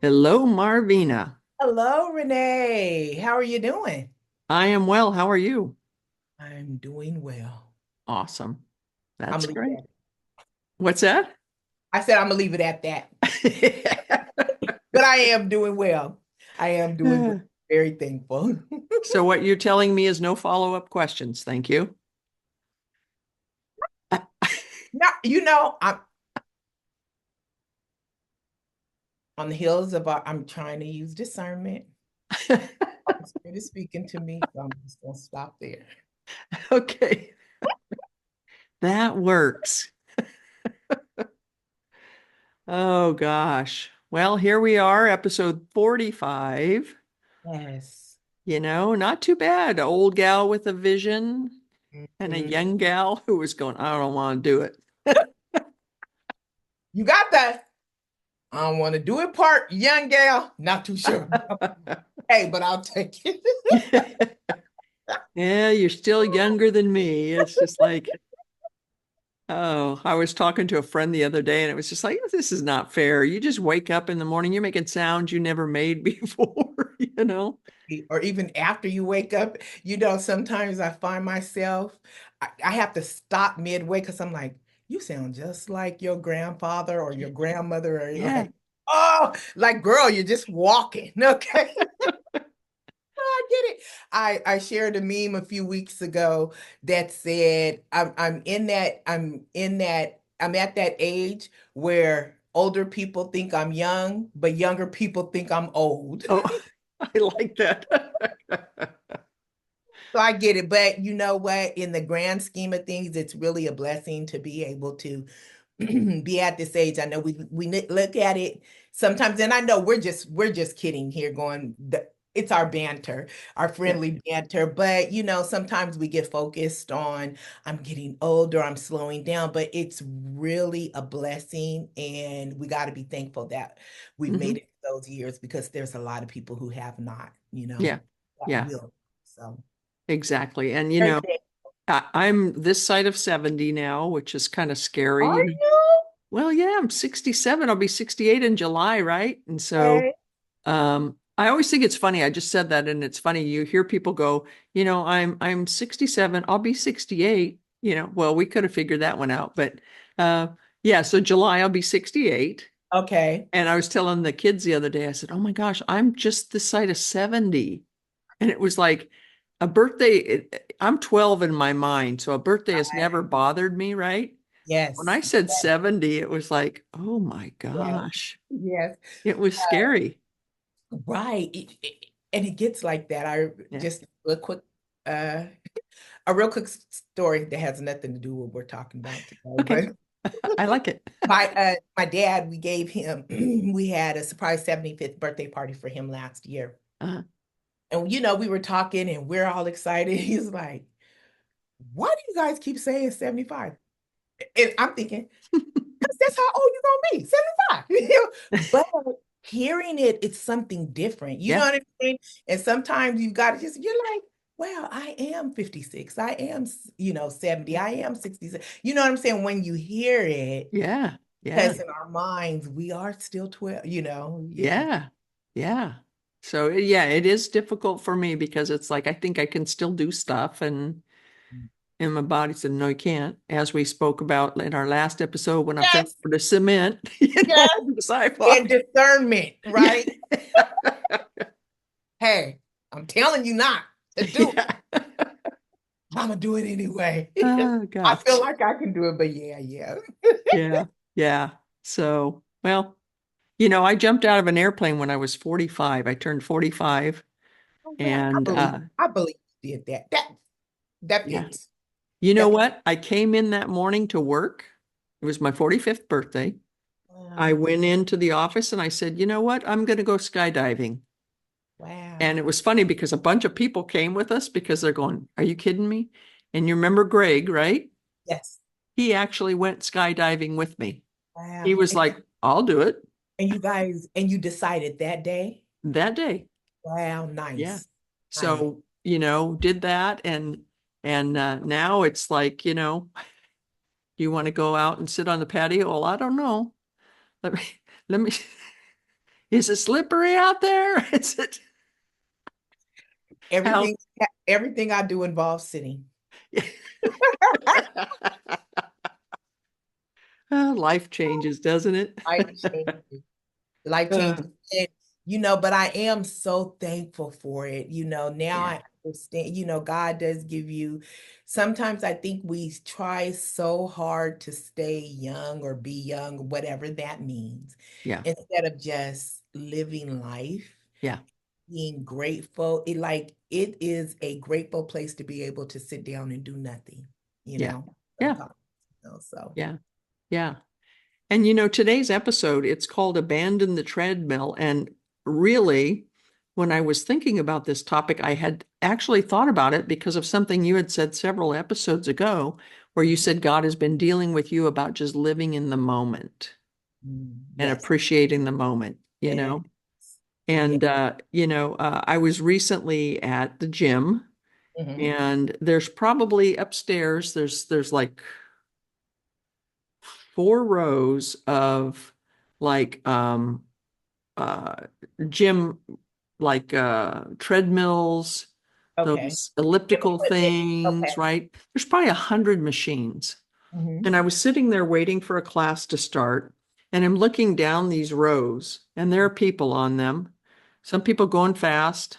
Hello, Marvina. Hello, Renee. How are you doing? I am well. How are you? I'm doing well. Awesome. I'm That's gonna leave it great. at What's that? I said I'm gonna leave it at that. But I am doing well. I am doing well. Very thankful. So what you're telling me is no follow-up questions. Thank you. Now, I'm on the heels of I'm trying to use discernment. Holy Spirit is speaking to me, so I'm just gonna stop there. Okay, that works. Oh gosh. Well, here we are, episode 45. Yes. Not too bad. Old gal with a vision and a Mhm. young gal who was going, I don't want to do it. You got that. I don't want to do it part, young gal. Not too sure. Hey, but I'll take it. Yeah, you're still younger than me. It's just like, oh, I was talking to a friend the other day and it was just like, this is not fair. You just wake up in the morning, you're making sounds you never made before. Or even after you wake up, sometimes I find myself, I have to stop midway because I'm like, you sound just like your grandfather or your grandmother, or you're Yeah. like, oh, like, girl, you're just walking. Okay. I get it. I shared a meme a few weeks ago that said, I'm at that age where older people think I'm young, but younger people think I'm old. Oh, I like that. So I get it, but you know what? In the grand scheme of things, it's really a blessing to be able to be at this age. I know we look at it sometimes, and I know we're just kidding here, it's our banter, our Yeah. friendly banter. But sometimes we get focused on I'm getting older, I'm slowing down, but it's really a blessing, and we got to be thankful that we've Hmm. made it those years because there's a lot of people who have not, Yeah. that Yeah, will. So. exactly. And Very thankful. I'm this side of 70 now, which is kind of Are scary. you? Well, yeah, I'm 67. I'll be 68 in July, right? And so Okay. I always think it's funny. I just said that, and it's funny. You hear people go, I'm 67. I'll be 68. Well, we could have figured that one out, but uh, yeah. So July, I'll be 68. Okay. And I was telling the kids the other day, I said, "Oh my gosh, I'm just this side of 70." And it was like a birthday. I'm 12 in my mind, so a birthday has never bothered me, right? When I Yes. said 70, it was like, oh my Yes. gosh, Yes. it was scary. Right. And it gets like that. I Yeah. just uh a real quick story that has nothing to do with what we're talking about today. Okay. But I like it. my dad, we gave him we had a surprise 75th birthday party for him last year. Uh, And we were talking and we're all excited. He's like, why do you guys keep saying 75? And I'm thinking, because that's how old you're gonna be, 75. But hearing it's something different. You know yeah. what I mean? And sometimes you got to you're like, wow, I am 56. I am, 70. I am 66. You know what I'm saying? When you hear it, Yeah. Yeah. because in our minds, we are still 12, yeah. Yeah. Yeah. So yeah, it is difficult for me because it's like I think I can still do stuff and my body said, no, you can't. As we spoke about in our last episode when I fell Yes, over the cement, yes. over the sidewalk. And discernment, Yeah. right? Hey, I'm telling you not to do it. Yeah. I'm gonna do it anyway. Oh I feel gosh. like I can do it, but yeah, yeah. Yeah. Yeah. So, well, I jumped out of an airplane when I was 45. I turned 45 Oh, well, and I believe you did that. That yeah. fits. You know That fits. what? I came in that morning to work. It was my 45th birthday. I Wow. went into the office and I said, you know what? I'm going to go skydiving. And it Wow. was funny because a bunch of people came with us because they're going, are you kidding me? And you remember Greg, right? Yes. He actually went skydiving with me. Wow. He was like, I'll do it And you decided that day? that day. Wow, Yeah. nice. Nice. So, did that. And And now it's like, do you want to go out and sit on the patio? Well, I don't know. Let me, let me, is it slippery out there? Is it how? Everything, everything I do involves sitting. Life changes, doesn't it? Life changes. Life Uh, changes. And, but I am so thankful for it. Now yeah, I understand, God does give you, sometimes I think we try so hard to stay young or be young, whatever that means, yeah, instead of just living life, yeah, being grateful. It is a grateful place to be able to sit down and do nothing, yeah, yeah, sometimes. So. yeah, yeah. And today's episode, it's called Abandon the Treadmill. And really, when I was thinking about this topic, I had actually thought about it because of something you had said several episodes ago, where you said God has been dealing with you about just living in the moment and Yes. appreciating the moment, you Yes. know? Yeah. And, I was recently at the gym, Mhm. and there's probably upstairs, there's like 4 rows of like uh gym like treadmills, Okay. those Gym elliptical equipment. Okay. things, right? There's probably 100 machines. Mhm. And I was sitting there waiting for a class to start, and I'm looking down these rows, and there are people on them. Some people going fast,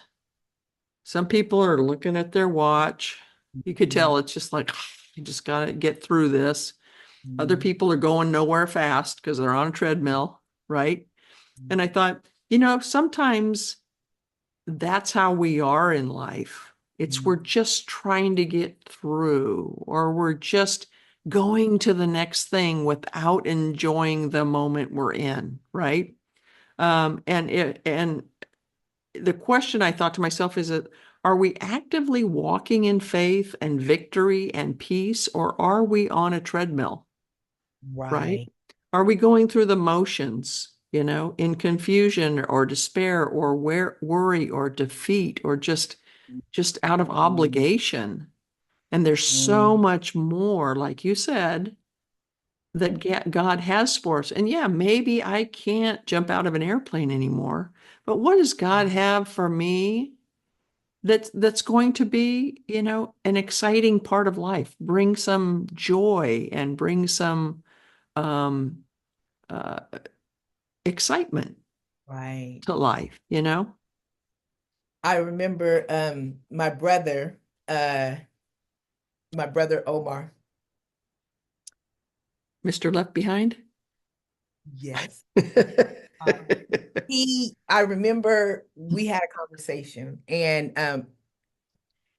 some people are looking at their watch. You could Mhm. tell it's just like, you just got to get through this. Other Mhm. people are going nowhere fast because they're on a treadmill, right? And I thought, sometimes that's how we are in life. It's Mhm. we're just trying to get through, or we're just going to the next thing without enjoying the moment we're in, right? And the question I thought to myself is that, are we actively walking in faith and victory and peace, or are we on a treadmill? Right? Right. Are we going through the motions, in confusion or despair or worry or defeat, or just out of obligation? And there's so Mhm. much more, like you said, that God has for us. And yeah, maybe I can't jump out of an airplane anymore, but what does God have for me that's going to be, an exciting part of life, bring some joy and bring some um uh, excitement Right. to life? I remember uh my brother Omar. Mr. Left Behind. Yes. I remember we had a conversation, and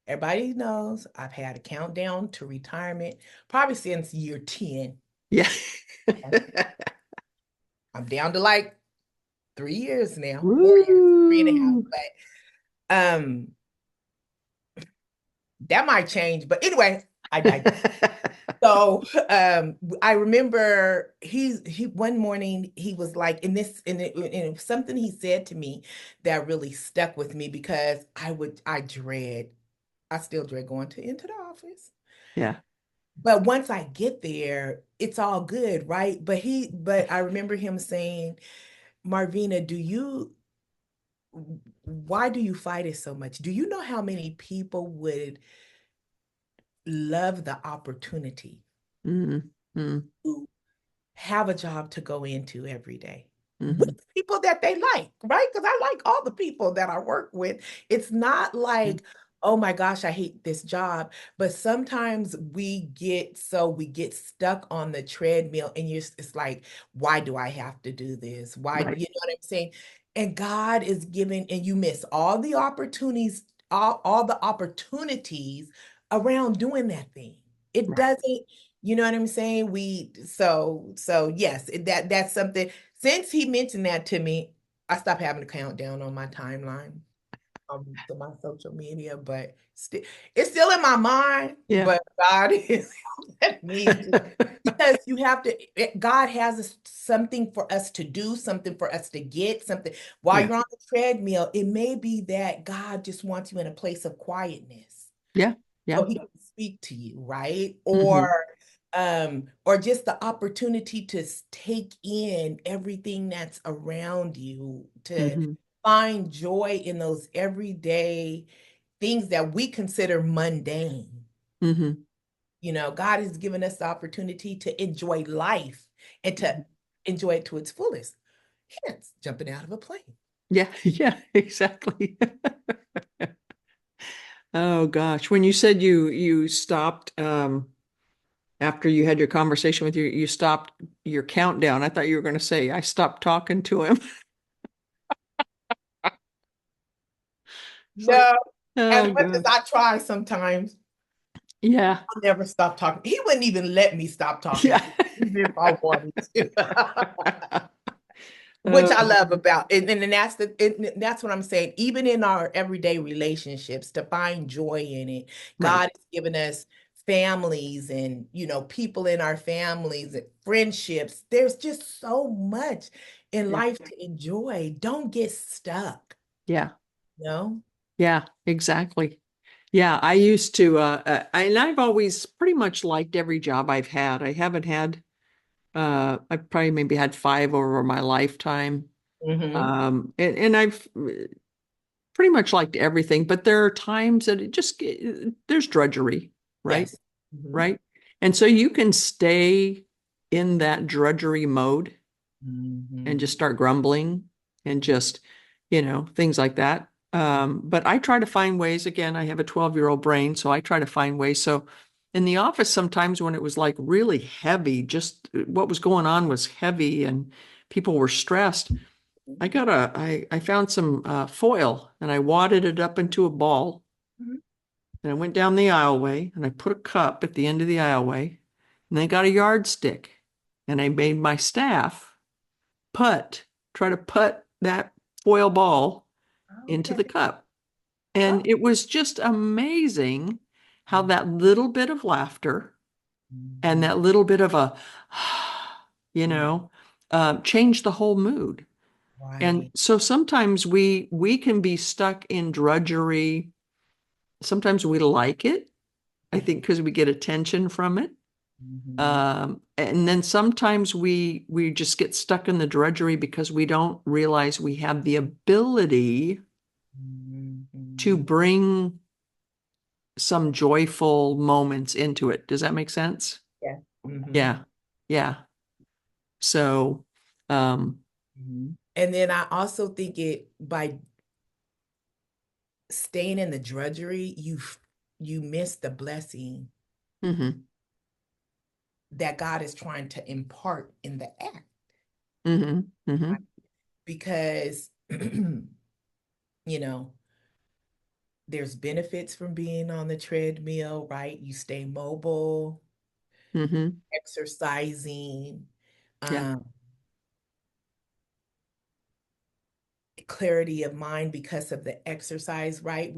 everybody knows I've had a countdown to retirement probably since year 10. Yeah. I'm down to like 3 years now, 4 years, three and a half. Woo. But that might change. But anyway, I digress. So I remember he one morning he was like, and it was something he said to me that really stuck with me because I still dread going into the office. Yeah. But once I get there, it's all good, right? But I remember him saying, Marvina, why do you fight it so much? Do you know how many people would love the opportunity Mm, mm, to have a job to go into every day with mhm. people that they like, right? Because I like all the people that I work with. It's not Yeah. like, oh my gosh, I hate this job. But sometimes we get stuck on the treadmill, and it's like, why do I have to do this? Why, Right. you know what I'm saying? And God is giving, and you miss all the opportunities around doing that thing. It Right. doesn't, you know what I'm saying? So yes, that's something. Since he mentioned that to me, I stopped having to count down on my timeline, to my social media, but it's still in my mind. Yeah. But God is helping me because God has something for us to do, something for us to get, something while Yeah. you're on the treadmill. It may be that God just wants you in a place of quietness Yeah. Yeah. so he can speak to you, right? Mm-hmm. Or just the opportunity to take in everything that's around you, to Mm-hmm. find joy in those everyday things that we consider mundane. Mm-hmm. God has given us the opportunity to enjoy life and to enjoy it to its fullest. Hence, jumping out of a plane. Yeah, yeah, exactly. Oh gosh. When you said you stopped after you had your conversation with you stopped your countdown. I thought you were going to say I stopped talking to him. It's like, No, as oh much as gosh. I try sometimes, Yeah. I'll never stop talking. He wouldn't even let me stop talking Yeah. to him, even if I wanted to. Which I Oh, love about, and that's what I'm saying. Even in our everyday relationships, to find joy in it, right. God has given us families and people in our families and friendships. There's just so much in Yeah. life to enjoy. Don't get stuck, Yeah. you know? Yeah, exactly. Yeah, I used to and I've always pretty much liked every job I've had. I haven't had I've probably maybe had five over my lifetime. Hmm. And I've pretty much liked everything, but there are times that there's drudgery, right? Yes. Hmm. Right. And so you can stay in that drudgery mode and Hmm. just start grumbling and just, things like that. But I try to find ways. Again, I have a 12-year-old brain, so I try to find ways. So in the office, sometimes when it was like really heavy, just what was going on was heavy and people were stressed. I found some foil and I wadded it up into a ball Hmm. and I went down the aisleway and I put a cup at the end of the aisleway and I got a yardstick and I made my staff putt, try to putt that foil ball into Okay. the cup. Oh. And it was just amazing how that little bit of laughter and Mhm. that little bit of a, you Mhm. know, changed the whole mood. And Right. so sometimes we can be stuck in drudgery. Sometimes we like it, I think, because we get attention from it. Mhm. And then sometimes we just get stuck in the drudgery because we don't realize we have the ability to Mhm. bring some joyful moments into it. Does that make sense? Yeah. Mhm. Yeah. Yeah. So, um, Mhm. And then I also think it by staying in the drudgery, you miss the blessing mhm, that God is trying to impart in the act. mhm, Right? mhm, Because you know, there's benefits from being on the treadmill, right? You stay mobile, mhm. exercising, Yeah. um, clarity of mind because of the exercise, right?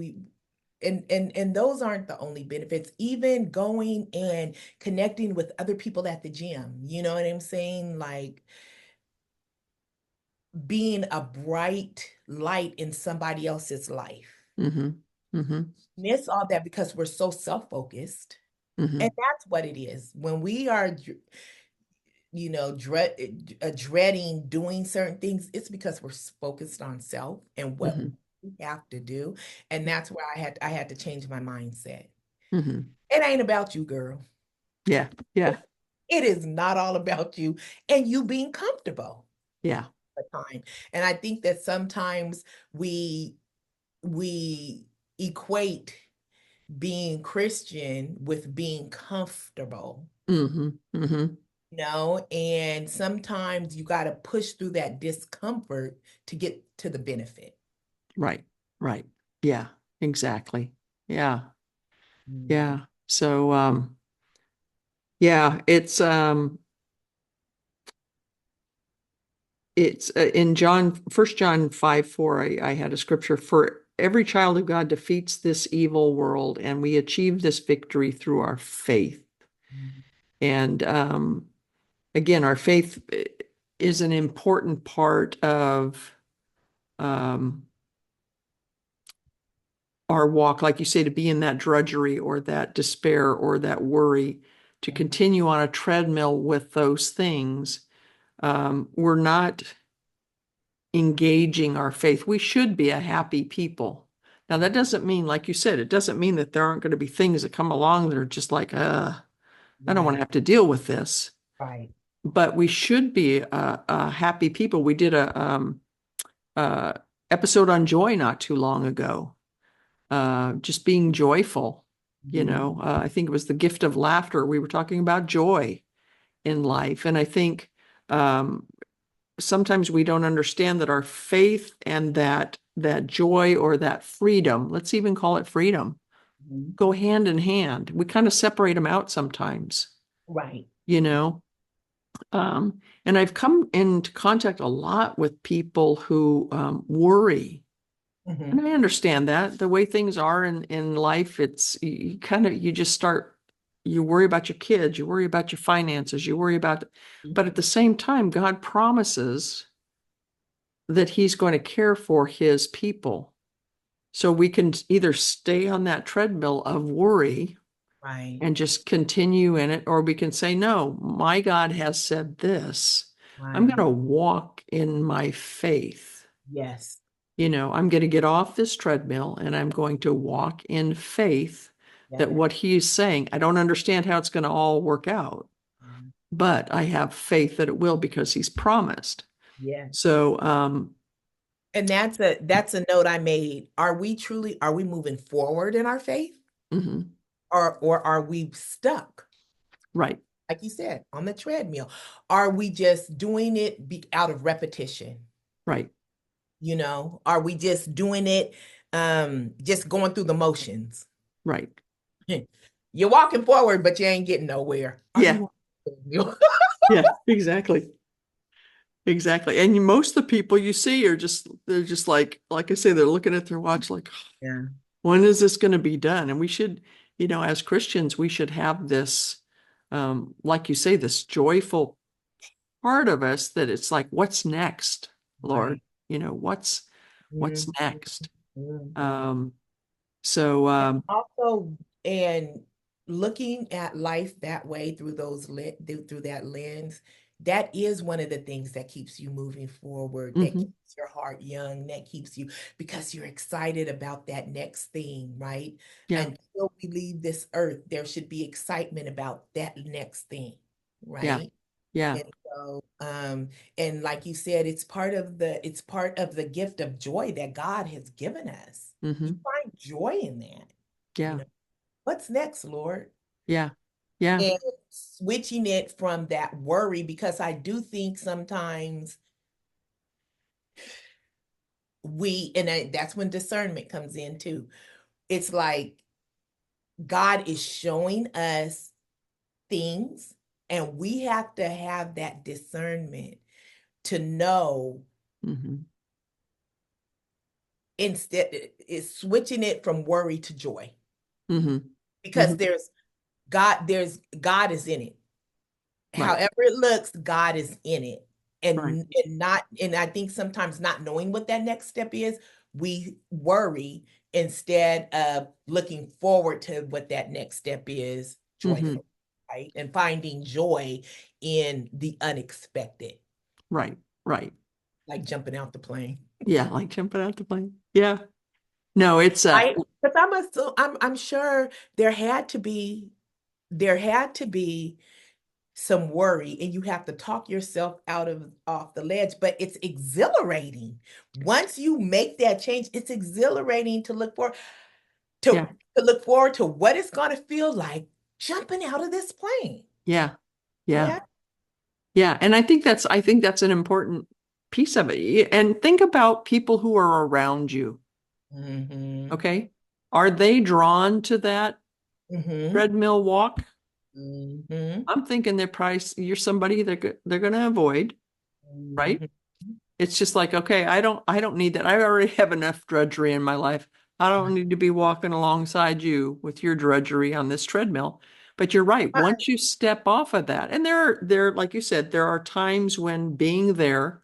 And those aren't the only benefits. Even going and connecting with other people at the gym, you know what I'm saying? Like being a bright light in somebody else's life. Mhm, mhm, Miss all that because we're so self-focused. And mhm, that's what it is. When we are, dreading doing certain things, it's because we're focused on self and what mhm, we have to do. And that's where I had to change my mindset. mhm. It ain't about you, girl. Yeah. Yeah. It is not all about you and you being comfortable Yeah. at the time. And I think that sometimes we we equate being Christian with being comfortable, Mhm, mhm. and sometimes you got to push through that discomfort to get to the benefit. Right. Right. Yeah. Exactly. Yeah. Mhm. Yeah. So, yeah, it's in First John 5:4. I had a scripture for every child of God defeats this evil world, and we achieve this victory through our faith. And again, our faith is an important part of um, our walk, like you say, to be in that drudgery or that despair or that worry, to continue on a treadmill with those things, we're not engaging our faith. We should be a happy people. Now, that doesn't mean, like you said, it doesn't mean that there aren't going to be things that come along that are just like, I don't want to Right, have to deal with this. right. But we should be a happy people. We did a uh, episode on joy not too long ago, just being joyful. Mhm. I think it was the gift of laughter. We were talking about joy in life. And I think um, sometimes we don't understand that our faith and that joy or that freedom, let's even call it freedom, Mhm. go hand in hand. We kind of separate them out sometimes, Right. you know. And I've come into contact a lot with people who worry. And Hmm. I understand that the way things are in life, it's you kind of you just start you worry about your kids, you worry about your finances, you worry about, but at the same time, God promises that He's going to care for His people. So we can either stay on that treadmill of worry Right, and just continue in it, or we can say, no, my God has said this. I'm going right. to walk in my faith. Yes. I'm going to get off this treadmill and I'm going to walk in faith that Yes. what he's saying, I don't understand how it's going to all work out, Mhm. but I have faith that it will because he's promised. Yes. So, And that's a note I made. Are we moving forward in our faith, mhm, or are we stuck? right, Like you said, on the treadmill. Are we just doing it out of repetition? right, Are we just doing it, just going through the motions? right. You're walking forward, but you ain't getting nowhere. Are Yeah, you on the treadmill? yeah, exactly. Exactly. And most of the people you see they're just like I say, they're looking at their watch like, Yeah. when is this going to be done? And we should, as Christians, we should have this, like you say, this joyful part of us that it's like, what's next, Lord? Right. What's Mhm. next? Mhm. Um, so, Also, and looking at life that way through that lens, that is one of the things that keeps you moving forward, that mhm, keeps your heart young, that keeps you because you're excited about that next thing, right? yeah, Until we leave this earth, there should be excitement about that next thing, yeah, right? yeah, And so, and like you said, it's part of the gift of joy that God has given us. You mhm, find joy in that. You yeah, know, what's next, Lord? yeah, yeah, And switching it from that worry, because I do think sometimes that's when discernment comes in too. It's like God is showing us things, and we have to have that discernment to know. mhm, Instead, is switching it from worry to joy, mhm, because mhm, there's God is in it. right, However it looks, God is in it. right, And I think sometimes not knowing what that next step is, we worry instead of looking forward to what that next step is, mhm, joyful, right? And finding joy in the unexpected, right, right. like jumping out the plane. Yeah, like jumping out the plane. Yeah. No, it's But I'm sure there had to be some worry, and you have to talk yourself out of off the ledge, but it's exhilarating. Once you make that change, it's exhilarating to yeah, to look forward to what it's going to feel like jumping out of this plane. yeah, yeah, Yeah. yeah. And I think that's an important piece of it. And think about people who are around you. Hmm. Okay. Are they drawn to that Hmm. treadmill walk? Hmm. I'm thinking you're somebody they're going to avoid, right? Hmm. It's just like, okay, I don't need that. I already have enough drudgery in my life. I don't need to be walking alongside you with your drudgery on this treadmill. But you're right. Once you step off of that, and like you said, there are times when being there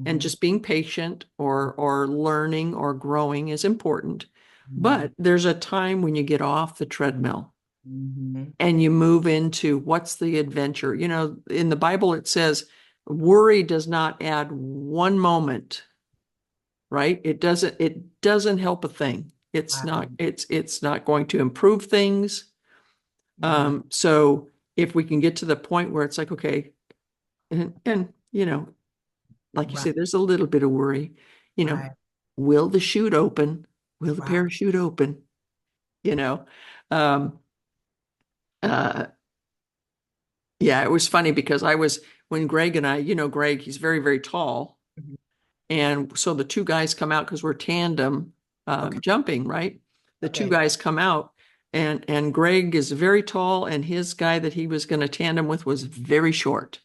and Hmm. just being patient or learning or growing is important. But there's a time when you get off the treadmill Mm-hmm. and you move into what's the adventure. You know, in the Bible, it says worry does not add one moment, right? It doesn't help a thing. It's not, Right. it's not going to improve things. Right. So if we can get to the point where it's like, okay, and you know, like you Right. say, there's a little bit of worry, you know, Right. will the chute open? Will the Right. parachute open? You know, um, uh, yeah, it was funny because when Greg and I, you know, Greg, he's very, very tall. Mhm. And so the two guys come out because we're tandem Okay. jumping, right? The two Okay. guys come out and Greg is very tall and his guy that he was going to tandem with was very short.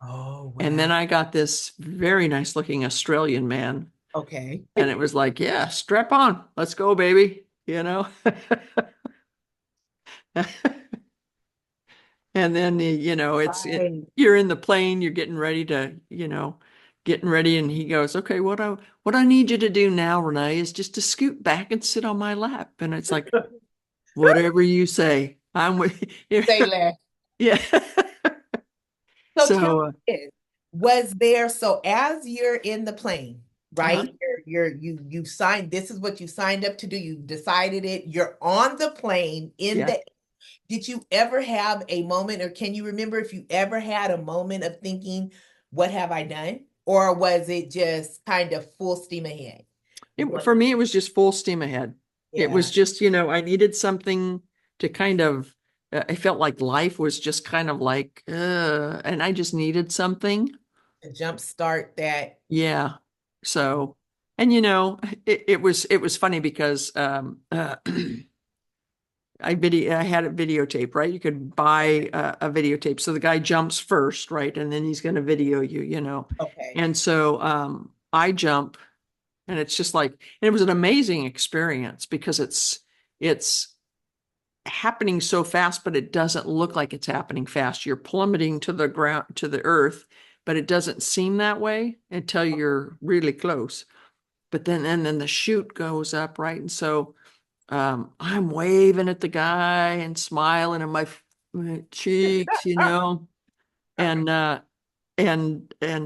Oh, And wow. then I got this very nice looking Australian man. Okay. And it was like, yeah, strap on. Let's go, baby. You know? And then, you know, Right. you're in the plane, you're getting ready to, you know, getting ready. And he goes, okay, what I need you to do now, Renee, is just to scoot back and sit on my lap. And it's like, whatever you say, I'm with you. Say less. Yeah. So tell So, me this, was there, so as you're in the plane, uh-huh. right? You signed, this is what you signed up to do. You decided it. You're on the plane in Yeah. the, did you ever have a moment, or can you remember if you ever had a moment of thinking, what have I done? Or was it just kind of full steam ahead? What? For me, it was just full steam ahead. It was Yeah, just, you know, I needed something to kind of, I felt like life was just kind of like, and I just needed something. to jump start that. Yeah. So, and you know, it was funny because I had it videotape, right? You could buy a videotape. So the guy jumps first, right? And then he's going to video you, you know. Okay. And so I jump and it's just like, and it was an amazing experience because it's happening so fast, but it doesn't look like it's happening fast. You're plummeting to the ground, to the earth, but it doesn't seem that way until you're really close. But then and then the chute goes up, right? And so I'm waving at the guy and smiling in my cheeks, you know, and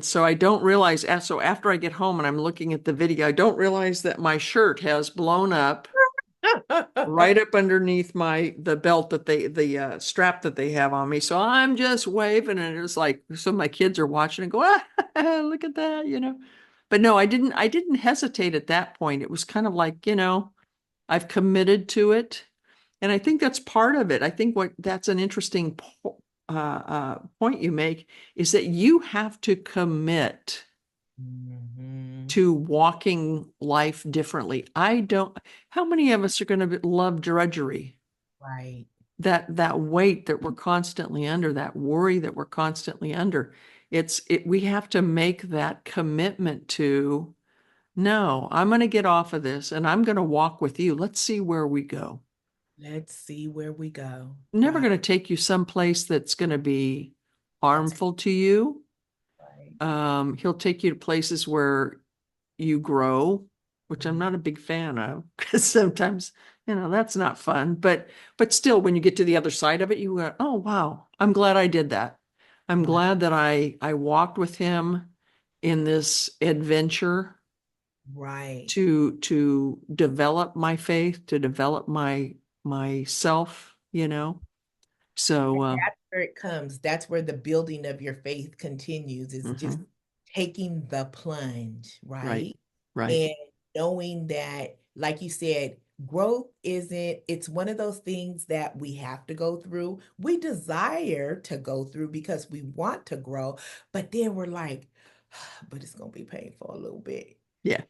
so I don't realize. So after I get home and I'm looking at the video, I don't realize that my shirt has blown up right up underneath the belt that the strap that they have on me. So I'm just waving, and it's like so my kids are watching and go, ah, look at that, you know. But no, I didn't hesitate at that point. It was kind of like, you know, I've committed to it. And I think that's part of it. I think what that's an interesting point you make is that you have to commit Mhm. to walking life differently. I don't, how many of us are going to love drudgery? Right. That weight that we're constantly under, that worry that we're constantly under. We have to make that commitment to, no, I'm going to get off of this and I'm going to walk with you. Let's see where we go. Let's see where we go. Never Right. going to take you someplace that's going to be That's harmful to you. right. He'll take you to places where you grow, which I'm Mhm. not a big fan of because sometimes, you know, that's not fun. But still, when you get to the other side of it, you go, oh wow, I'm glad I did that. I'm Right. glad that I walked with him in this adventure Right. to develop my faith, to develop myself, you know. So That's where it comes. That's where the building of your faith continues, is just mhm, taking the plunge, right, right? right. And knowing that, like you said, growth isn't, it's one of those things that we have to go through. We desire to go through because we want to grow, but then we're like, but it's going to be painful a little bit. Yeah,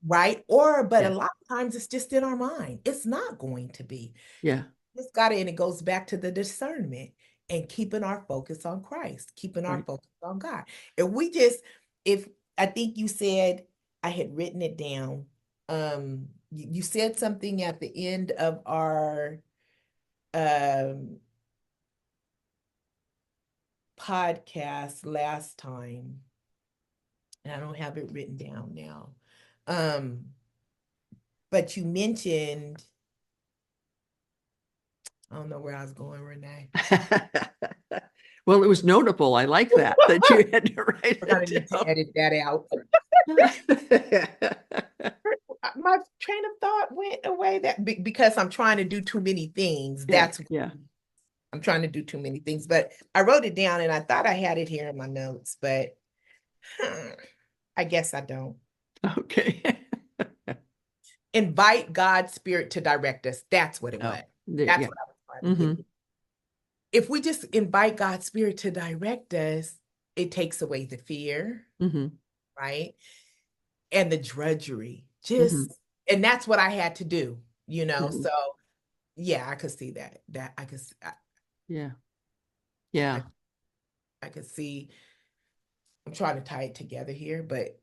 Right? Or, but a yeah, lot of times it's just in our mind. It's not going to be. yeah, It's got it, and it goes back to the discernment and keeping our focus on Christ, keeping our right. focus on God. If we just, if I think you said, I had written it down. You said something at the end of our um podcast last time, and I don't have it written down now. Um, but you mentioned, I don't know where I was going, Renee. Well, it was notable. I like that you had to write We're gonna it need to down. edit that out. My train of thought went away because I'm trying to do too many things. Yeah, That's yeah. I'm trying to do too many things, but I wrote it down and I thought I had it here in my notes, but I guess I don't. Okay. Invite God's spirit to direct us. That's what it was. Oh, there, That's yeah. what I was trying to Hmm. get. If we just invite God's spirit to direct us, it takes away the fear, Hmm. right? And the drudgery. Hmm. And that's what I had to do, you know? Hmm. So yeah, I could see that. Yeah. Yeah. I, I could see, I'm trying to tie it together here, but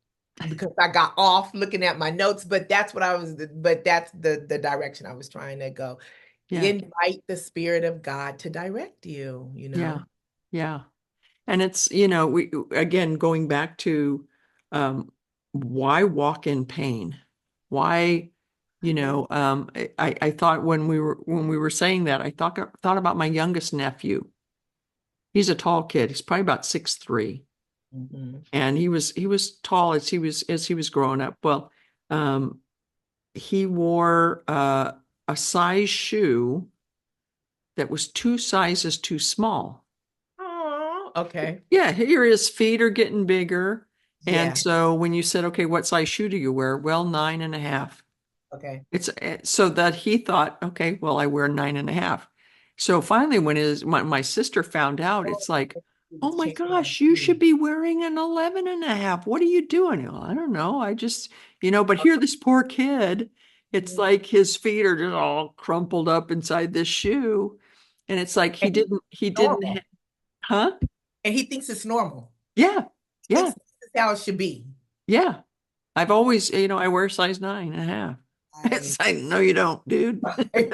because I got off looking at my notes, but that's the direction I was trying to go. Yeah. Invite the spirit of God to direct you, you Yeah. know? Yeah. And it's, we again going back to um why walk in pain? Why, I thought when we were saying that, I thought about my youngest nephew. He's a tall kid. He's probably about 6'3". Mhm. And he was tall as he was growing up. Well, um, he wore a size shoe that was two sizes too small. Oh, okay. Yeah, here his feet are getting bigger. And Yeah. so when you said, okay, what size shoe do you wear? Well, 9.5. Okay. It's so that he thought, okay, well, I wear 9.5. So finally, when my sister found out, Oh, it's like, he oh was my changing my gosh, you should shoes. be wearing an 11.5. What are you doing? Well, I don't know. I just, but here, this poor kid, it's Mhm. like his feet are just all crumpled up inside this shoe. And it's like And he didn't, normal. huh? And he thinks it's normal. Yeah, He yeah, thinks this is how it should be. yeah. I've always, I wear size 9.5. Right. It's like, no, you don't, dude. Right.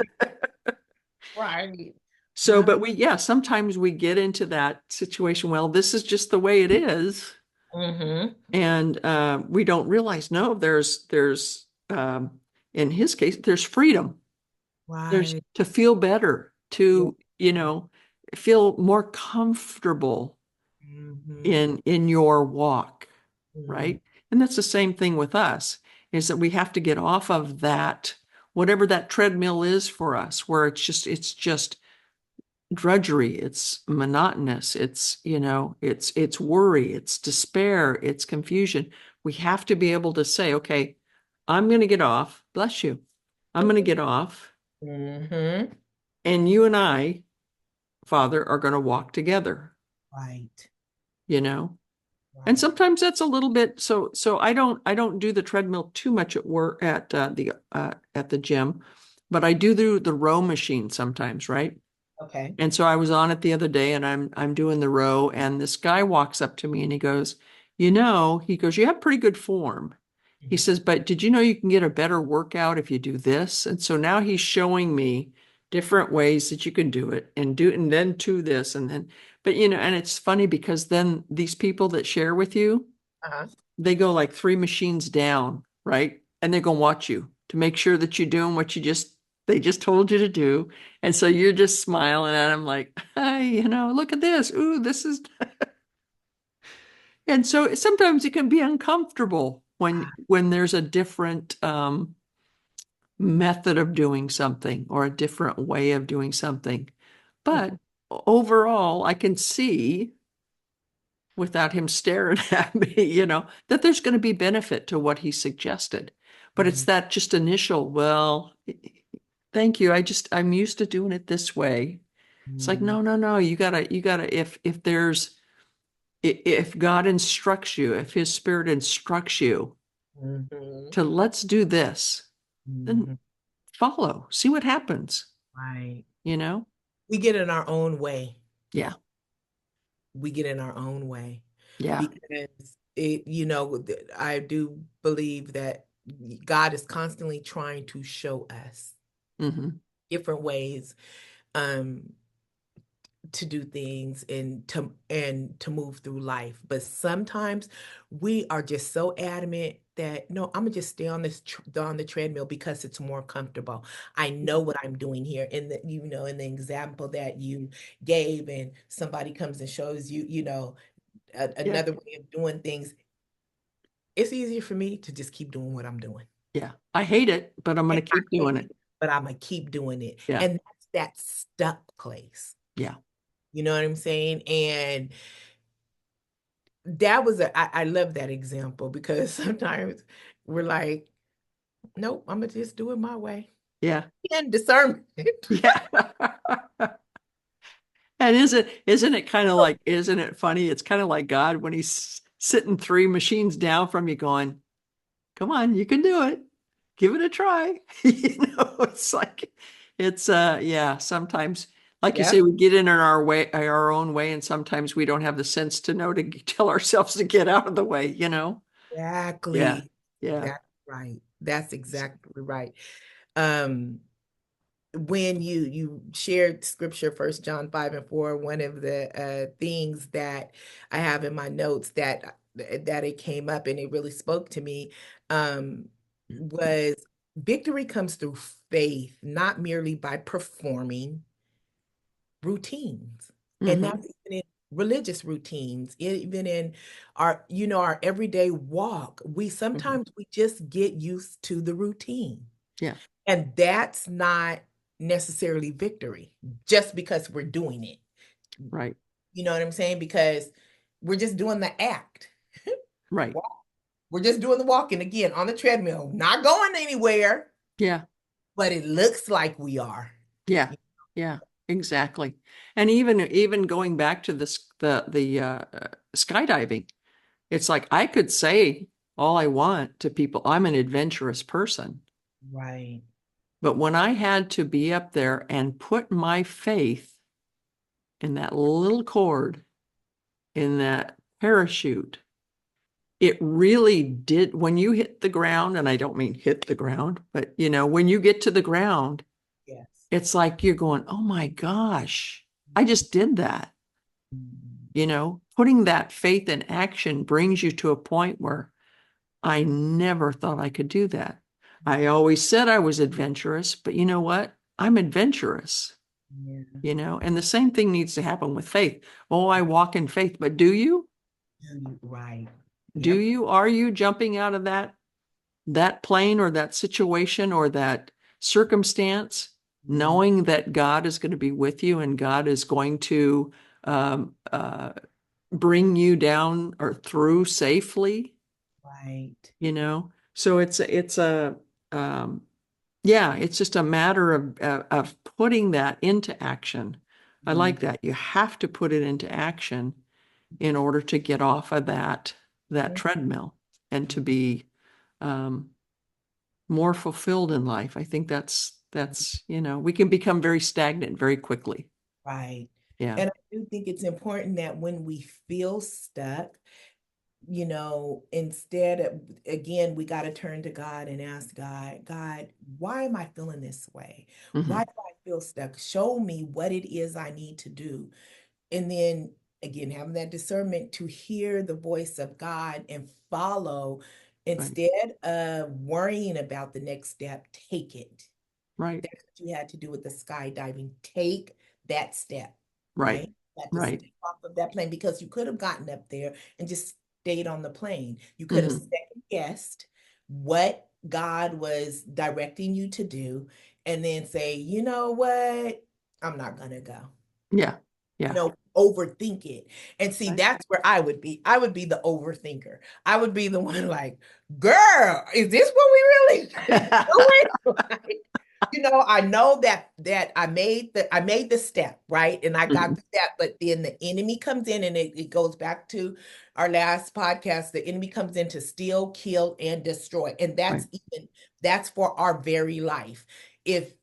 Right. So, Wow. but sometimes we get into that situation. Well, this is just the way it is. Mm-hmm. And we don't realize, no, in his case, there's freedom. There's Right. to feel better, Yeah. to, feel more comfortable Mm-hmm. in your walk, Mm-hmm. right? And that's the same thing with us, is that we have to get off of that, whatever that treadmill is for us, where it's just drudgery, it's monotonous, it's worry, it's despair, it's confusion. We have to be able to say, okay, I'm going to get off, bless you, I'm going to get off, Mm-hmm. and you and I, Father, are going to walk together, Right. you know and Right. sometimes that's a little bit, so I don't do the treadmill too much at work, at the gym, but I do the row machine sometimes, right? Okay. And so I was on it the other day, and I'm doing the row, and this guy walks up to me and he goes, he goes, you have pretty good form. He Mhm. says, but did you know you can get a better workout if you do this? And so now he's showing me different ways that you can do it, and then do this, and then, but and it's funny because then these people that share with you, Uh-huh. they go like three machines down, right? And they're gonna watch you to make sure that you're doing what they just told you to do. And so you're just smiling at them like, hey, look at this. Ooh, this is, and so sometimes it can be uncomfortable when there's a different method of doing something or a different way of doing something. But Mhm. overall, I can see without him staring at me, that there's going to be benefit to what he suggested. But it's Mhm. that just initial, well, thank you. I'm used to doing it this way. It's like, Mhm. no, no, no. You gotta, if God instructs you, if his spirit instructs you Mhm. to let's do this, then Mhm. follow, see what happens, Right. you know? We get in our own way. Yeah. We get in our own way Yeah. because I do believe that God is constantly trying to show us Hmm. different ways um to do things and to move through life. But sometimes we are just so adamant that, no, I'm gonna just stay on on the treadmill because it's more comfortable. I know what I'm doing here. In the, in the example that you gave, and somebody comes and shows you, Yeah. another way of doing things, it's easier for me to just keep doing what I'm doing. Yeah. I hate it, but I'm going And to I keep doing hate it. it, but I'm gonna keep doing it. Yeah. And that's that stuck place. Yeah. You know what I'm saying? And that was I love that example because sometimes we're like, nope, I'm gonna just do it my way. Yeah. And discernment. Yeah. And isn't it kind of like, isn't it funny? It's kind of like God when he's sitting three machines down from you going, come on, you can do it. Give it a try. It's like, yeah, sometimes, like you say, Yep, we get in our way, our own way, and sometimes we don't have the sense to know to tell ourselves to get out of the way? Yeah. exactly. Yeah. That's right. That's exactly right. Um, when you shared scripture, First John 5:4, one of the things that I have in my notes that it came up and it really spoke to me, was victory comes through faith, not merely by performing routines. And Hmm. that's even in religious routines, even in our everyday walk. We Hmm. sometimes we just get used to the routine. Yeah. And that's not necessarily victory just because we're doing it. Right. You know what I'm saying? Because we're just doing the act. Right. We're just doing the walking again on the treadmill, not going anywhere, Yeah. but it looks like we are. Yeah. Yeah. Exactly. And even going back to this, the skydiving, it's like I could say all I want to people. I'm an adventurous person. Right. But when I had to be up there and put my faith in that little cord, in that parachute, it really did. When you hit the ground, and I don't mean hit the ground, but when you get to the ground, Yes. it's like you're going, oh my gosh, I just did that. Mhm. Putting that faith in action brings you to a point where I never thought I could do that. I always said I was adventurous, but you know what? I'm adventurous, Yeah. and the same thing needs to happen with faith. Oh, I walk in faith, but do you? Right. Do Yep. you? Are you jumping out of that plane or that situation or that circumstance, Mhm. knowing that God is going to be with you and God is going to um, uh, bring you down or through safely? Right. So it's a um, yeah, it's just a matter of putting that into action. I Mhm. like that. You have to put it into action in order to get off of that treadmill and to be um, more fulfilled in life. I think that's we can become very stagnant very quickly. Right. Yeah. And I do think it's important that when we feel stuck, instead of, again, we got to turn to God and ask God, why am I feeling this way? Why Hmm. do I feel stuck? Show me what it is I need to do. And then again, having that discernment to hear the voice of God and follow Right. instead of worrying about the next step, take it. Right. That's what you had to do with the skydiving. Take that step, Right. right? You had to Right. step off of that plane because you could have gotten up there and just stayed on the plane. You could have Hmm. second guessed what God was directing you to do and then say, you know what? I'm not going to go. Yeah. Yeah. Overthink it. And see, Right. that's where I would be. I would be the overthinker. I would be the one like, girl, is this what we really doing? Like, I know that I made the step, right? And I got Mhm. the step, but then the enemy comes in and it goes back to our last podcast. The enemy comes in to steal, kill, and destroy. And Right. that's for our very life. If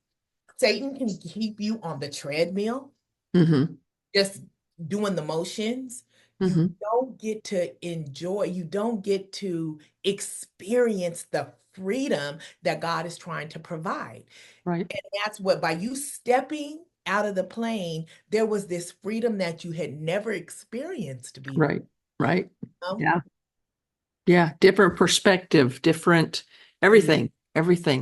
Satan can keep you on the treadmill, Hmm. just doing the motions, you Hmm. don't get to enjoy, you don't get to experience the freedom that God is trying to provide. Right. And that's what, by you stepping out of the plane, there was this freedom that you had never experienced before. Right. Right. You know? Yeah. Yeah. Different perspective, different everything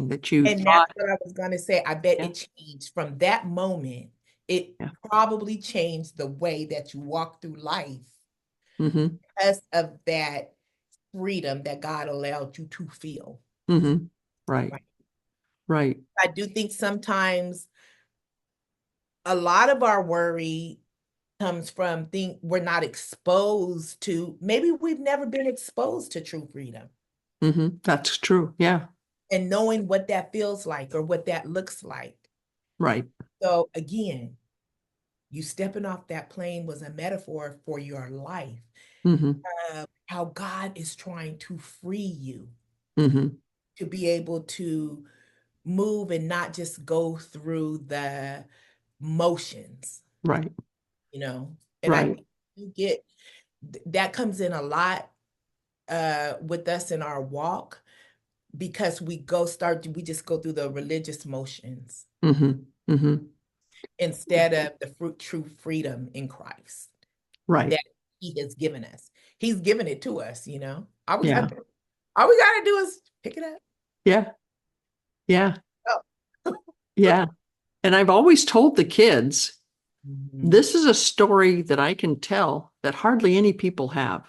that you And that's thought. what I was going to say. I bet Yeah. it changed from that moment. It Yeah. probably changed the way that you walk through life Mm-hmm. because of that freedom that God allowed you to feel. Mm-hmm. Right. Right. Right. I do think sometimes a lot of our worry comes from think we're not exposed to, maybe we've never been exposed to true freedom Mm-hmm. That's true. Yeah. and knowing what that feels like or what that looks like. Right. So again, you stepping off that plane was a metaphor for your life, Mm-hmm. how God is trying to free you Mm-hmm. to be able to move and not just go through the motions, Right. you know. And I Right. think you get that comes in a lot with us in our walk because we just go through the religious motions Mm-hmm. Mm-hmm. instead of the true freedom in Christ Right. that he has given us. He's given it to us, you know. Yeah. All we gotta do is pick it up. Yeah. Yeah. Oh. Yeah. And I've always told the kids, Mhm. this is a story that I can tell that hardly any people have.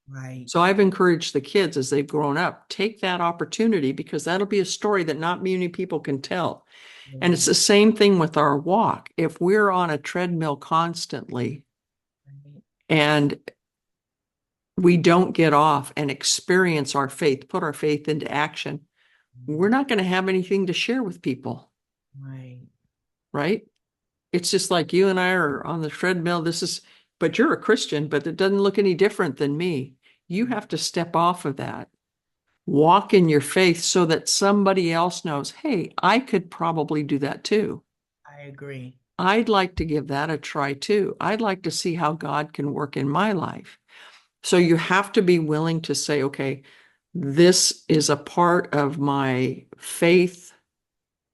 Right. So I've encouraged the kids as they've grown up, take that opportunity because that'll be a story that not many people can tell. And it's Yeah. the same thing with our walk. If we're on a treadmill constantly Right. and we don't get off and experience our faith, put our faith into action, we're not going to have anything to share with people, Right. right? It's just like you and I are on the treadmill. But you're a Christian, but it doesn't look any different than me. You have to step off of that, walk in your faith so that somebody else knows, hey, I could probably do that too. I agree. I'd like to give that a try too. I'd like to see how God can work in my life. So you have to be willing to say, okay, this is a part of my faith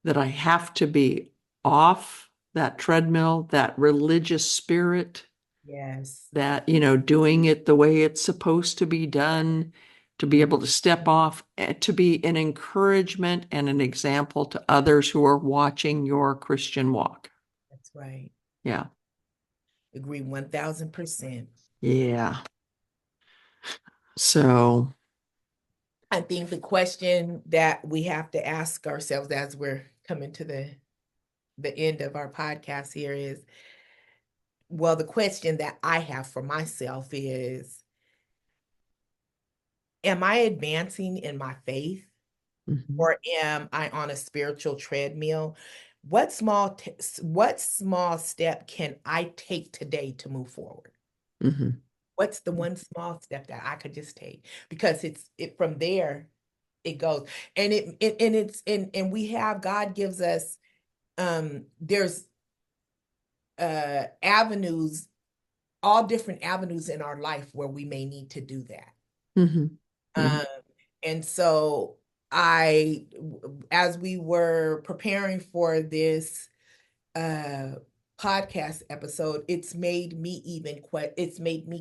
that I have to be off that treadmill, that religious spirit, Yes. that, doing it the way it's supposed to be done, to be able to step off, to be an encouragement and an example to others who are watching your Christian walk. That's right. Yeah. Agree 1000%. Yeah. So, I think the question that we have to ask ourselves as we're coming to the end of our podcast here is, well, the question that I have for myself is, am I advancing in my faith mhm, or am I on a spiritual treadmill? What small step can I take today to move forward? mhm, What's the one small step that I could just take? Because it from there it goes. And and we have God gives us there's avenues, all different avenues in our life where we may need to do that. mhm, mhm, Um, and so I, as we were preparing for this uh podcast episode, it's made me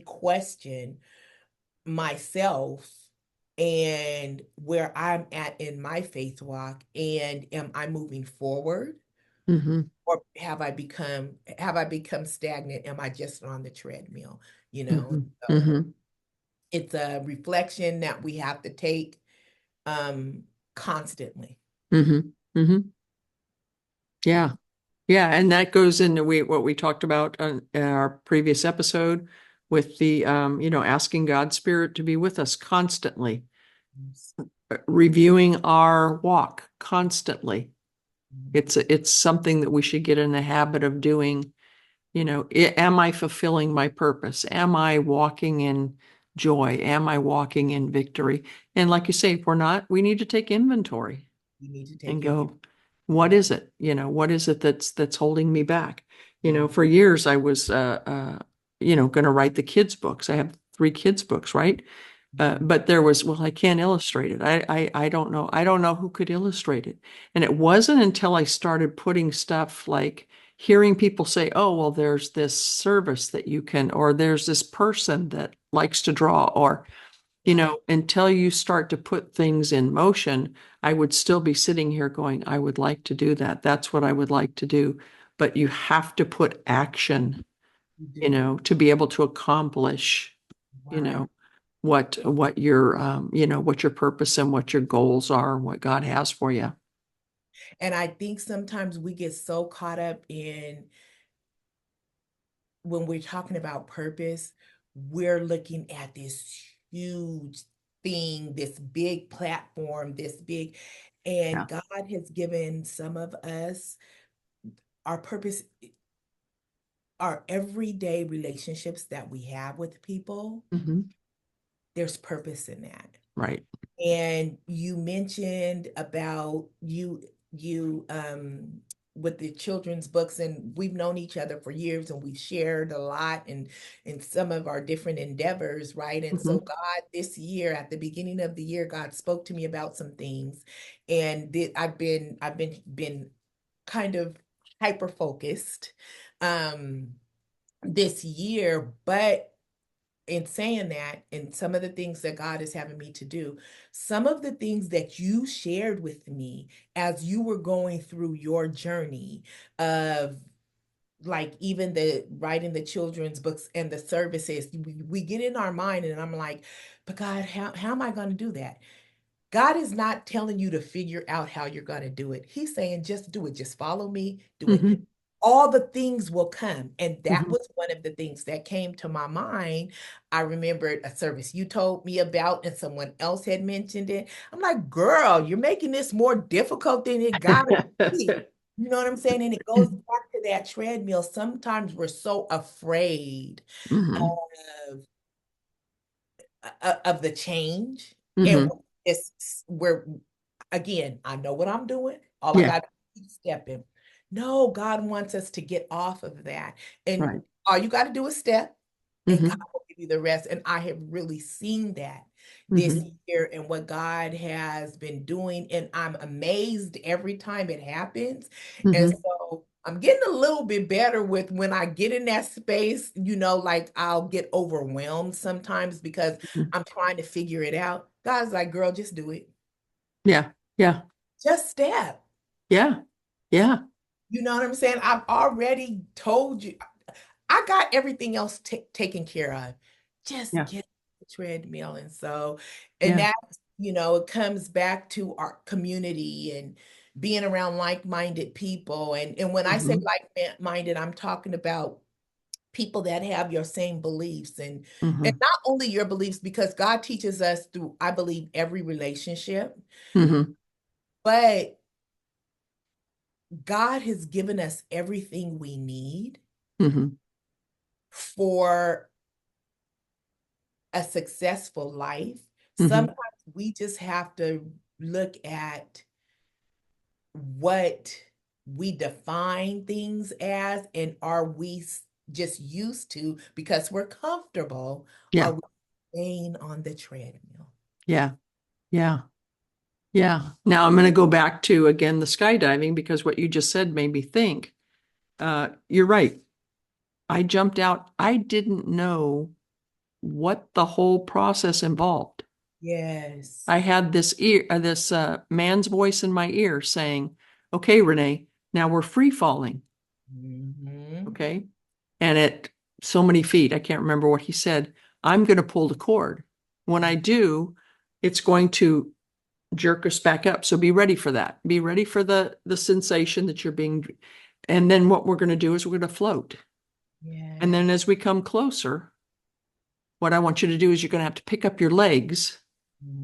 question myself and where I'm at in my faith walk, and am I moving forward mhm, or have I become stagnant? Am I just on the treadmill? You know, mhm, so mhm, it's a reflection that we have to take um constantly. mhm, mhm. Yeah. Yeah. And that goes into what we talked about in our previous episode with the, asking God's Spirit to be with us constantly, reviewing our walk constantly. It's something that we should get in the habit of doing. Am I fulfilling my purpose? Am I walking in joy? Am I walking in victory? And like you say, if we're not, we need to take inventory You need to and take it. go, what is it? What is it that's holding me back? For years I was going to write the kids' books. I have 3 kids' books, right? But there was, well, I can't illustrate it. I don't know. I don't know who could illustrate it. And it wasn't until I started putting stuff like hearing people say, oh, well, there's this service that you can, or there's this person that likes to draw, or until you start to put things in motion, I would still be sitting here going, I would like to do that. That's what I would like to do. But you have to put action, You do. to be able to accomplish, you Right. know, what your purpose and what your goals are, what God has for you. And I think sometimes we get so caught up in when we're talking about purpose, we're looking at this huge thing, this big platform, this big, Yeah. and God has given some of us our purpose, our everyday relationships that we have with people. Hmm. There's purpose in that. Right. And you mentioned about you with the children's books, and we've known each other for years and we've shared a lot in some of our different endeavors, right? And so Hmm. God this year, at the beginning of the year, God spoke to me about some things, and I've been kind of hyper focused um this year, but in saying that, and some of the things that God is having me to do, some of the things that you shared with me as you were going through your journey of like even the writing the children's books and the services, we get in our mind, and I'm like, but God, how am I going to do that? God is not telling you to figure out how you're going to do it. He's saying, just do it. Just follow me, do it. Hmm. All the things will come. And that Hmm. was one of the things that came to my mind. I remembered a service you told me about, and someone else had mentioned it. I'm like, girl, you're making this more difficult than it gotta be. You know what I'm saying? And it goes back to that treadmill. Sometimes we're so afraid Hmm. of of the change, and Hmm. it's where again, I know what I'm doing. All I Yeah. got to keep stepping. No, God wants us to get off of that. And Right. all you got to do is step, and God Hmm. will give you the rest. And I have really seen that this Hmm. year and what God has been doing. And I'm amazed every time it happens. And Hmm. so I'm getting a little bit better with when I get in that space, like I'll get overwhelmed sometimes because I'm trying to figure it out. God's like, girl, just do it. Yeah. Yeah. Just step. Yeah. Yeah. You know what I'm saying? I've already told you. I got everything else taken care of. Just Yeah. get the treadmill. And so, and Yeah. that, it comes back to our community and being around like-minded people. And when I say Hmm. like-minded, I'm talking about people that have your same beliefs and Hmm. not only your beliefs, because God teaches us through, I believe, every relationship, Hmm. but God has given us everything we need Hmm. for a successful life. Hmm. Sometimes we just have to look at what we define things as, and are we just used to because we're comfortable? Are Yeah. we staying on the treadmill? Yeah. Yeah. Yeah. Now I'm going to go back to again the skydiving because what you just said made me think. You're right. I jumped out. I didn't know what the whole process involved. Yes. I had this man's voice in my ear saying, "Okay, Renee, now we're free falling." Hmm. Okay, and at so many feet, I can't remember what he said. I'm going to pull the cord. When I do, it's going to jerk us back up. So be ready for that. Be ready for the sensation that you're being. And then what we're going to do is we're going to float. And Yeah. then as we come closer, what I want you to do is you're going to have to pick up your legs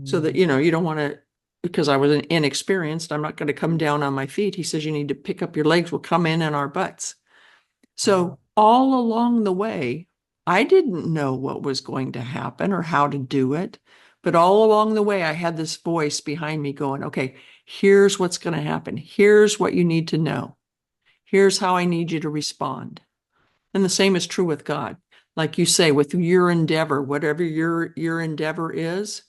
so that Mhm. you don't want to, because I was inexperienced, I'm not going to come down on my feet. He says you need to pick up your legs. We'll come in our butts. Wow. So all along the way, I didn't know what was going to happen or how to do it. But all along the way, I had this voice behind me going, okay, here's what's going to happen. Here's what you need to know. Here's how I need you to respond. And the same is true with God. Like you say, with your endeavor, whatever your endeavor is,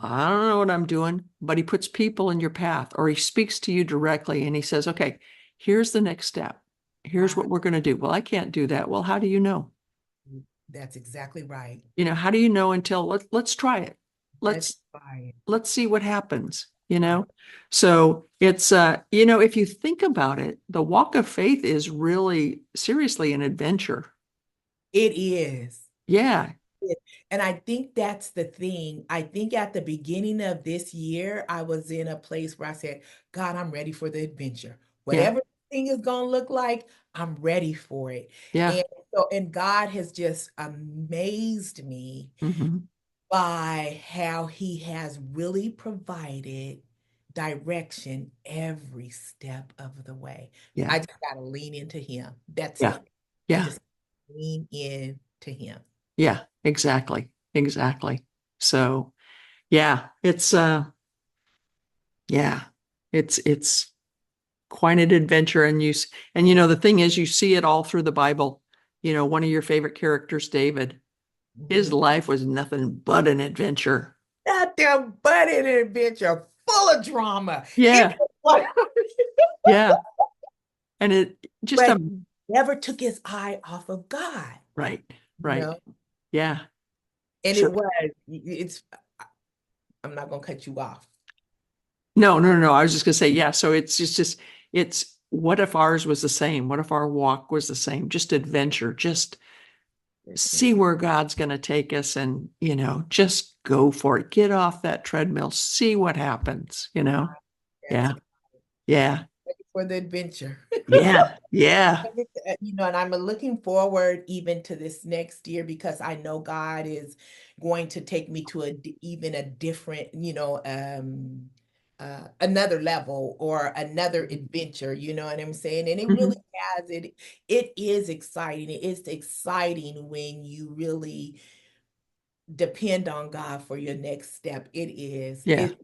I don't know what I'm doing, but he puts people in your path or he speaks to you directly and he says, okay, here's the next step. Here's Wow. what we're going to do. Well, I can't do that. Well, how do you know? That's exactly right. How do you know until let's try it. That's Let's right. let's see what happens, Right. So it's if you think about it, the walk of faith is really seriously an adventure. It is. Yeah. It- And I think that's the thing. I think at the beginning of this year, I was in a place where I said, God, I'm ready for the adventure. Yeah. Whatever thing is going to look like, I'm ready for it. Yeah. And so, and God has just amazed me Hmm. by how he has really provided direction every step of the way. Yeah. I just got to lean into him. That's Yeah. it. I Yeah. just lean in to him. Yeah. Exactly. Exactly. So yeah, yeah, it's quite an adventure. And the thing is, you see it all through the Bible. One of your favorite characters, David, his Mhm. life was nothing but an adventure. Goddamn budding adventure full of drama. It Yeah. was like, Yeah. And it just but never took his eye off of God, right. you Right. know? Yeah. And So it was, it's, I'm not gonna cut you off. no, no, no, no. I was just gonna say, yeah. So it's what if ours was the same? What if our walk was the same? Just adventure, just That's see it. where God's gonna take us and, just go for it. Get off that treadmill, see what happens. That's Yeah, yeah, ready for the adventure. yeah, yeah, And I'm looking forward even to this next year because I know God is going to take me to even a different, another level or another adventure, you know what I'm saying? And it really mhm, has it. It is exciting. It is exciting when you really depend on God for your next step. It is. yeah, It's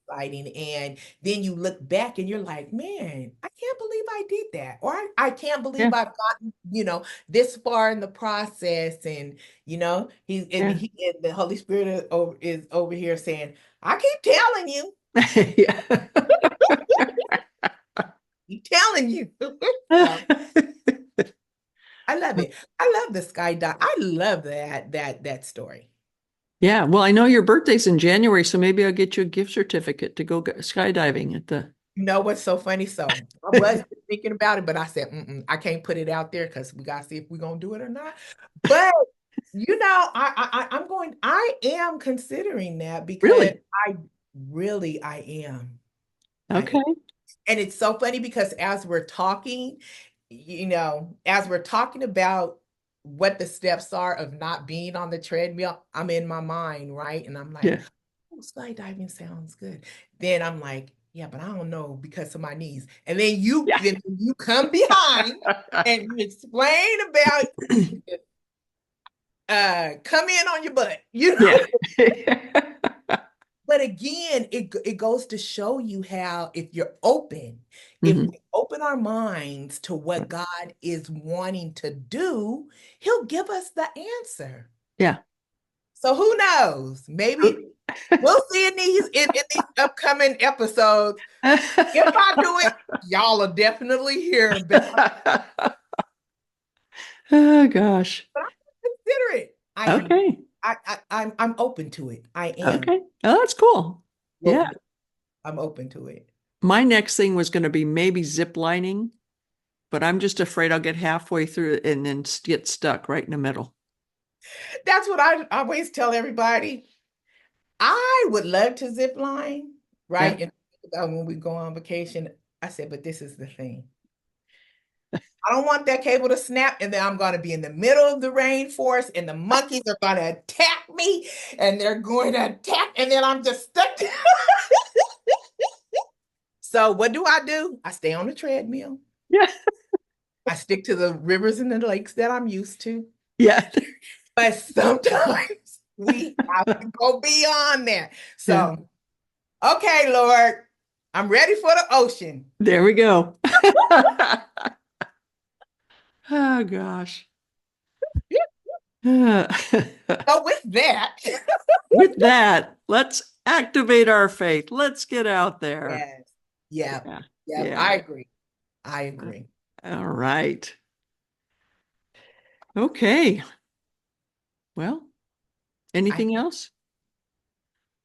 exciting. And then you look back and you're like, man, I can't believe I did that. Or I can't believe yeah, I've gotten, this far in the process. And, yeah, the Holy Spirit is over here saying, I keep telling you, yeah. keep telling you. So I love it. I love the skydive. I love that story. Yeah, well, I know your birthday's in January, so maybe I'll get you a gift certificate to go skydiving at the. You know what's so funny? So I was thinking about it, but I said, I can't put it out there because we gotta see if we're gonna do it or not. But I am considering that because Really? I am. I Okay. and it's so funny because as we're talking, as we're talking about what the steps are of not being on the treadmill, I'm in my mind, right? And I'm like, Yeah. oh, skydiving sounds good. Then I'm like, yeah, but I don't know because of my knees. And then you come behind and you explain about come in on your butt, Yeah. But again, it goes to show you how if Hmm. we open our minds to what God is wanting to do, He'll give us the answer. Yeah. So who knows? Maybe we'll see in these upcoming episodes. If I do it, y'all will definitely hear about it. Oh gosh. But I'm consider it. I am. Okay. I'm open to it. I am. Okay. Oh, that's cool. Yeah. Well, I'm open to it. My next thing was going to be maybe zip lining, but I'm just afraid I'll get halfway through it and then get stuck right in the middle. That's what I always tell everybody. I would love to zip line, Yeah. right? And when we go on vacation, I said, but this is the thing. I don't want that cable to snap, and then I'm going to be in the middle of the rainforest, and the monkeys are going to attack me, and they're going to attack, and then I'm just stuck. So what do? I stay on the treadmill. Yeah. I stick to the rivers and the lakes that I'm used to. Yeah. But sometimes we have to go beyond that. Yeah. So, okay, Lord, I'm ready for the ocean. There we go. Oh gosh. So with that, With that, let's activate our faith. Let's get out there. yes, yeah, Yeah. yeah, Yeah. I agree. I agree. All right. Okay. Well, I anything else?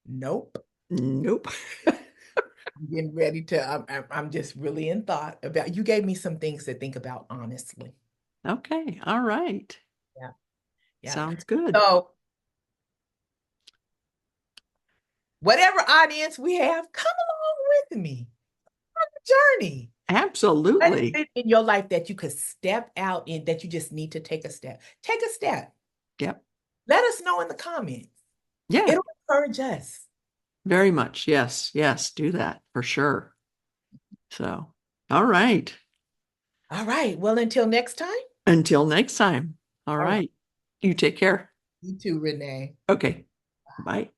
Nope. Nope. I'm getting ready to. I'm just really in thought about. You gave me some things to think about, honestly. Okay. All right. Yeah, yeah. Sounds good. So, whatever audience we have, come along with me on the journey. What is Absolutely. it in your life that you could step out in that you just need to take a step? Take a step. Yep. Let us know in the comments. Yeah, It'll encourage us. very much. Yes. Yes. Do that for sure. So, all right. All right. Well, until next time. Until next time. All All right. right. You take care. You too, Renee. Okay. Bye.